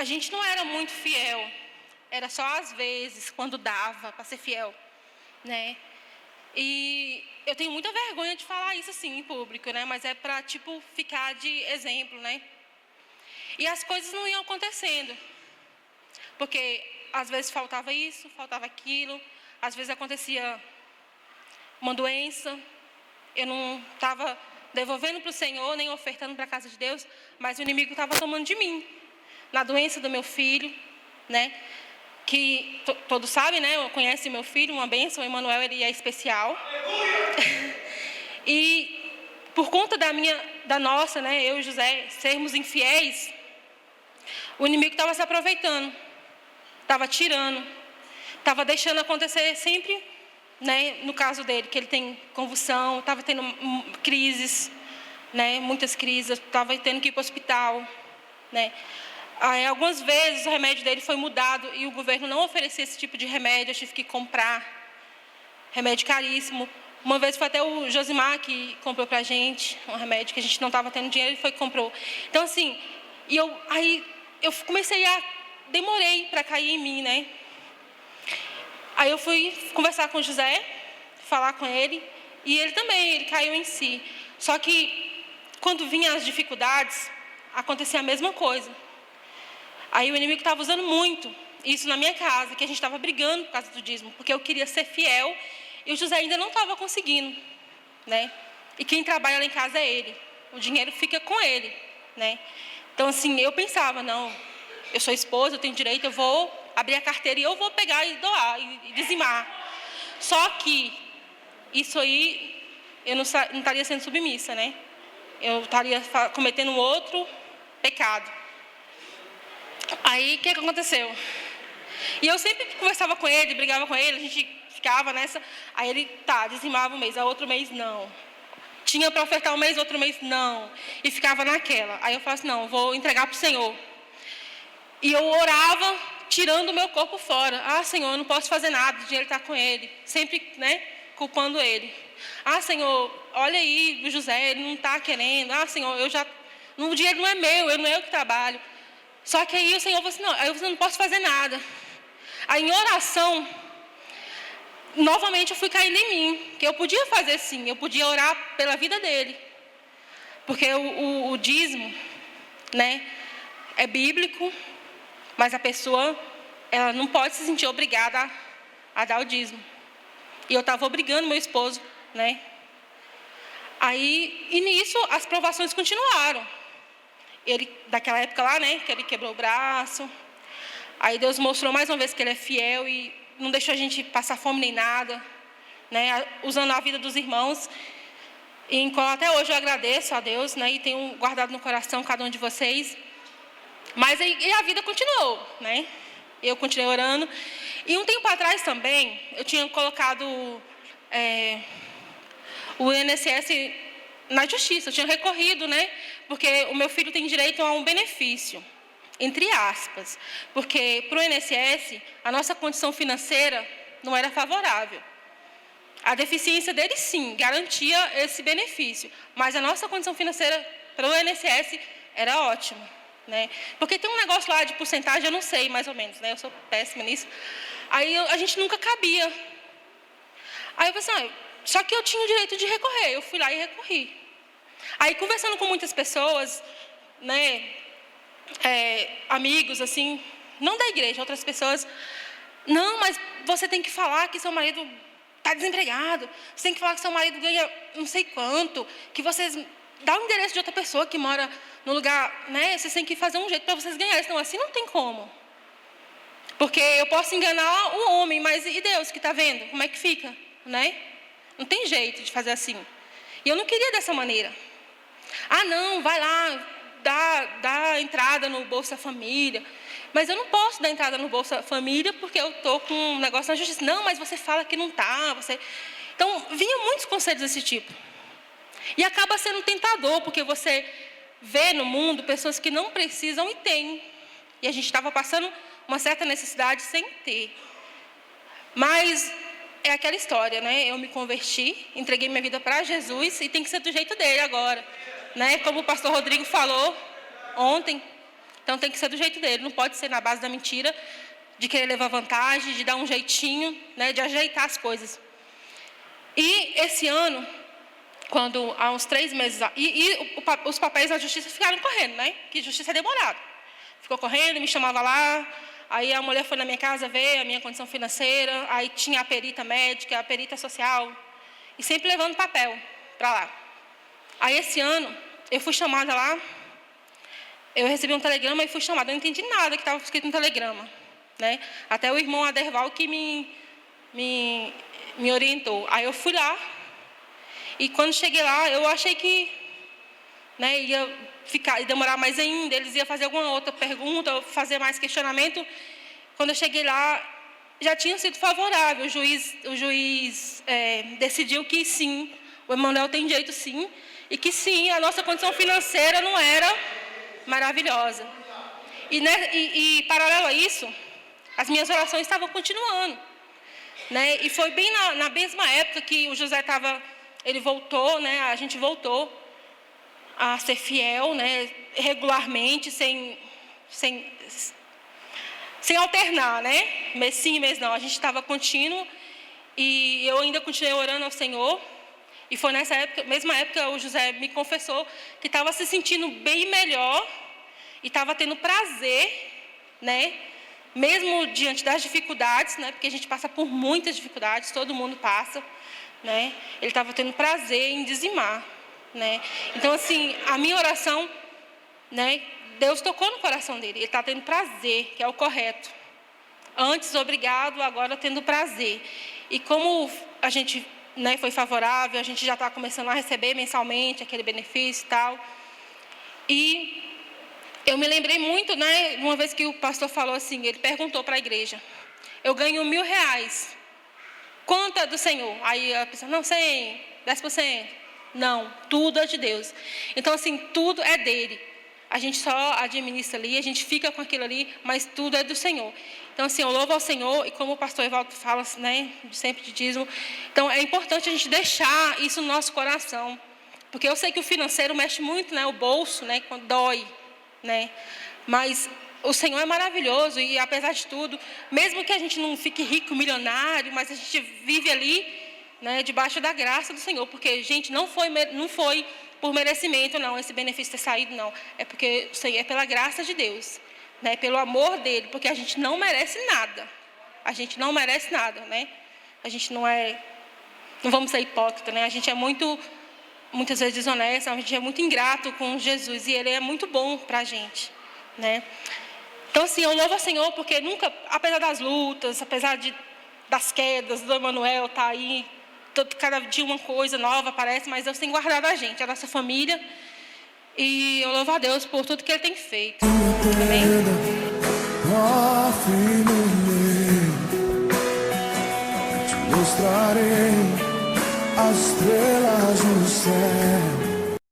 a gente não era muito fiel. Era só às vezes, quando dava para ser fiel, né? E eu tenho muita vergonha de falar isso assim em público, né? Mas é para, ficar de exemplo, né? E as coisas não iam acontecendo. Porque às vezes faltava isso, faltava aquilo. Às vezes acontecia uma doença. Eu não estava devolvendo para o Senhor, nem ofertando para a casa de Deus, mas o inimigo estava tomando de mim. Na doença do meu filho, né? Que todos sabem, né? Conhecem meu filho, uma bênção, o Emanuel, ele é especial. E por conta da nossa, né? Eu e José, sermos infiéis, o inimigo estava se aproveitando, estava tirando, estava deixando acontecer sempre, né? No caso dele, que ele tem convulsão, estava tendo crises, né? Muitas crises, estava tendo que ir para o hospital, né? Algumas vezes o remédio dele foi mudado e o governo não oferecia esse tipo de remédio, eu tive que comprar remédio caríssimo. Uma vez foi até o Josimar que comprou para a gente um remédio que a gente não estava tendo dinheiro, ele foi que comprou. Então, assim, aí eu comecei demorei para cair em mim, né? Aí eu fui conversar com o José, falar com ele, e ele também, ele caiu em si. Só que, quando vinham as dificuldades, acontecia a mesma coisa. Aí o inimigo estava usando muito isso na minha casa, que a gente estava brigando por causa do dízimo, porque eu queria ser fiel e o José ainda não estava conseguindo, né? E quem trabalha lá em casa é ele, o dinheiro fica com ele, né? Então, assim, eu pensava, não, eu sou esposa, eu tenho direito, eu vou abrir a carteira e eu vou pegar e doar, e dizimar. Só que isso aí, eu não estaria sendo submissa, né? Eu estaria cometendo outro pecado. Aí, o que aconteceu? E eu sempre conversava com ele, brigava com ele, a gente ficava nessa. Aí ele, dizimava um mês, a outro mês não. Tinha para ofertar um mês, outro mês não. E ficava naquela. Aí eu falava assim, não, vou entregar para o Senhor. E eu orava, tirando o meu corpo fora. Senhor, eu não posso fazer nada, o dinheiro está com ele. Sempre, né, culpando ele. Senhor, olha aí, o José, ele não está querendo. Senhor, o dinheiro não é meu, não é eu que trabalho. Só que aí o Senhor falou assim, não, eu não posso fazer nada. Aí em oração, novamente eu fui caindo em mim, que eu podia fazer sim, eu podia orar pela vida dele. Porque o dízimo, né, é bíblico, mas a pessoa, ela não pode se sentir obrigada a dar o dízimo. E eu estava obrigando meu esposo, né. E nisso as provações continuaram. Ele, daquela época lá, né, que ele quebrou o braço. Aí Deus mostrou mais uma vez que ele é fiel e não deixou a gente passar fome nem nada, né, usando a vida dos irmãos. E até hoje eu agradeço a Deus, né, e tenho guardado no coração cada um de vocês. Mas e a vida continuou, né? Eu continuei orando. E um tempo atrás também, eu tinha colocado o INSS na justiça, eu tinha recorrido, né? Porque o meu filho tem direito a um benefício, entre aspas. Porque para o INSS, a nossa condição financeira não era favorável. A deficiência dele, sim, garantia esse benefício. Mas a nossa condição financeira para o INSS era ótima, né? Porque tem um negócio lá de porcentagem, eu não sei mais ou menos, né? Eu sou péssima nisso. Aí a gente nunca cabia. Aí eu pensei, só que eu tinha o direito de recorrer, eu fui lá e recorri. Aí conversando com muitas pessoas, né, amigos, assim, não da igreja, outras pessoas, não, mas você tem que falar que seu marido está desempregado, você tem que falar que seu marido ganha não sei quanto, que vocês dá o endereço de outra pessoa que mora no lugar, né, vocês têm que fazer um jeito para vocês ganharem, senão assim não tem como. Porque eu posso enganar o homem, mas e Deus que está vendo? Como é que fica, né? Não tem jeito de fazer assim. E eu não queria dessa maneira. Não, vai lá, dá entrada no Bolsa Família. Mas eu não posso dar entrada no Bolsa Família porque eu estou com um negócio na justiça. Não, mas você fala que não está. Então, vinham muitos conselhos desse tipo. E acaba sendo tentador, porque você vê no mundo pessoas que não precisam e têm. E a gente estava passando uma certa necessidade sem ter. Mas é aquela história, né? Eu me converti, entreguei minha vida para Jesus e tem que ser do jeito dele agora, né? Como o pastor Rodrigo falou ontem, Então tem que ser do jeito dele, não pode ser na base da mentira, de querer levar vantagem, de dar um jeitinho, né, de ajeitar as coisas. E esse ano, quando há uns 3 meses, os papéis da justiça ficaram correndo, né? Que justiça é demorado. Ficou correndo, me chamava lá, aí a mulher foi na minha casa ver a minha condição financeira, aí tinha a perita médica, a perita social, e sempre levando papel para lá. Aí esse ano, eu fui chamada lá, eu recebi um telegrama e fui chamada, eu não entendi nada que estava escrito no telegrama, né? Até o irmão Aderval que me orientou. Aí eu fui lá, e quando cheguei lá, eu achei que, né, ia demorar mais ainda, eles iam fazer alguma outra pergunta, fazer mais questionamento. Quando eu cheguei lá, já tinha sido favorável, o juiz decidiu que sim, o Emanuel tem direito sim, e que sim, a nossa condição financeira não era maravilhosa. E paralelo a isso, as minhas orações estavam continuando, né? E foi bem na mesma época que o José ele voltou, né? A gente voltou a ser fiel, né? Regularmente, sem alternar, né? Mês sim, mês não. A gente estava contínuo e eu ainda continuei orando ao Senhor. E foi nessa época, mesma época, o José me confessou que estava se sentindo bem melhor e estava tendo prazer, né? Mesmo diante das dificuldades, né? Porque a gente passa por muitas dificuldades, todo mundo passa, né? Ele estava tendo prazer em dizimar, né? Então, assim, a minha oração, né? Deus tocou no coração dele. Ele está tendo prazer, que é o correto. Antes, obrigado, agora tendo prazer. E como a gente, né, foi favorável, a gente já está começando a receber mensalmente aquele benefício e tal. E eu me lembrei muito, né, uma vez que o pastor falou assim, ele perguntou para a igreja, eu ganho R$1.000, quanto é do Senhor? Aí a pessoa, não, 100, 10%. Não, tudo é de Deus. Então, assim, tudo é dele. A gente só administra ali, a gente fica com aquilo ali, mas tudo é do Senhor. Então, assim, eu louvo ao Senhor, e como o pastor Evaldo fala, né, sempre de dízimo, então é importante a gente deixar isso no nosso coração, porque eu sei que o financeiro mexe muito, né, o bolso, né, quando dói, né, mas o Senhor é maravilhoso, e apesar de tudo, mesmo que a gente não fique rico, milionário, mas a gente vive ali, né, debaixo da graça do Senhor, porque, gente, não foi por merecimento, não, esse benefício ter saído, não. É porque é pela graça de Deus, né? Pelo amor dele, porque a gente não merece nada. A gente não merece nada, né? A gente não vamos ser hipócrita, né? A gente é muitas vezes desonesto, a gente é muito ingrato com Jesus, e ele é muito bom para a gente, né? Então, assim, eu louvo ao Senhor, porque nunca, apesar das lutas, apesar das quedas, do Emanuel tá aí, cada dia uma coisa nova aparece, mas Deus tem guardado a gente, a nossa família, e eu louvo a Deus por tudo que Ele tem feito. Amém? Te mostrarei as estrelas no céu.